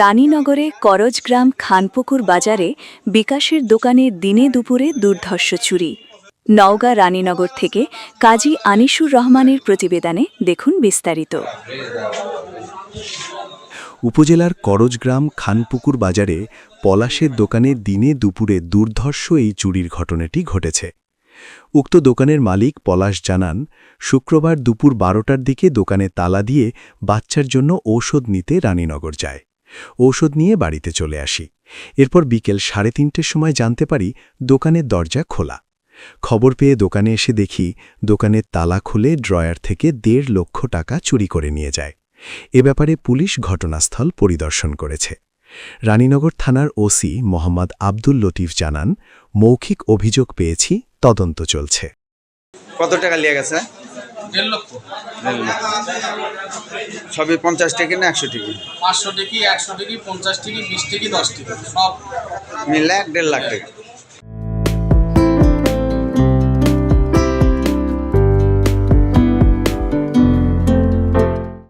রানীনগরে করজগ্রাম খানপুকুর বাজারে বিকাশের দোকানে দিনে দুপুরে দুর্ধর্ষ চুরি। নওগাঁ রানীনগর থেকে কাজী আনিসুর রহমানের প্রতিবেদনে দেখুন বিস্তারিত। উপজেলার করজগ্রাম খানপুকুর বাজারে পলাশের দোকানে দিনে দুপুরে দুর্ধর্ষ এই চুরির ঘটনাটি ঘটেছে। উক্ত দোকানের মালিক পলাশ জানান, শুক্রবার দুপুর 12টার দিকে দোকানে তালা দিয়ে বাচ্চার জন্য ঔষধ নিতে রানীনগর যায়। ঔষধ নিয়ে বাড়িতে চলে আসি। এরপর বিকেল 3:30টার সময় জানতে পারি দোকানের দরজা খোলা। খবর পেয়ে দোকানে এসে দেখি দোকানের তালা খুলে ড্রয়ার থেকে 1.5 লক্ষ টাকা চুরি করে নিয়ে যায়। এ ব্যাপারে পুলিশ ঘটনাস্থল পরিদর্শন করেছে। রানীনগর থানার ওসি মোহাম্মদ আব্দুল লতিফ জানান, মৌখিক অভিযোগ পেয়েছি, তদন্ত চলছে। কত টাকা লিয়ে গেছে? 1.5 লক্ষ। সবই 50 টাকা না 100 টাকা? 500 টাকি, 100 টাকি, 50 টাকি, 20 টাকি, 10 টাকি সব মিলে 1.5 লাখ টাকা।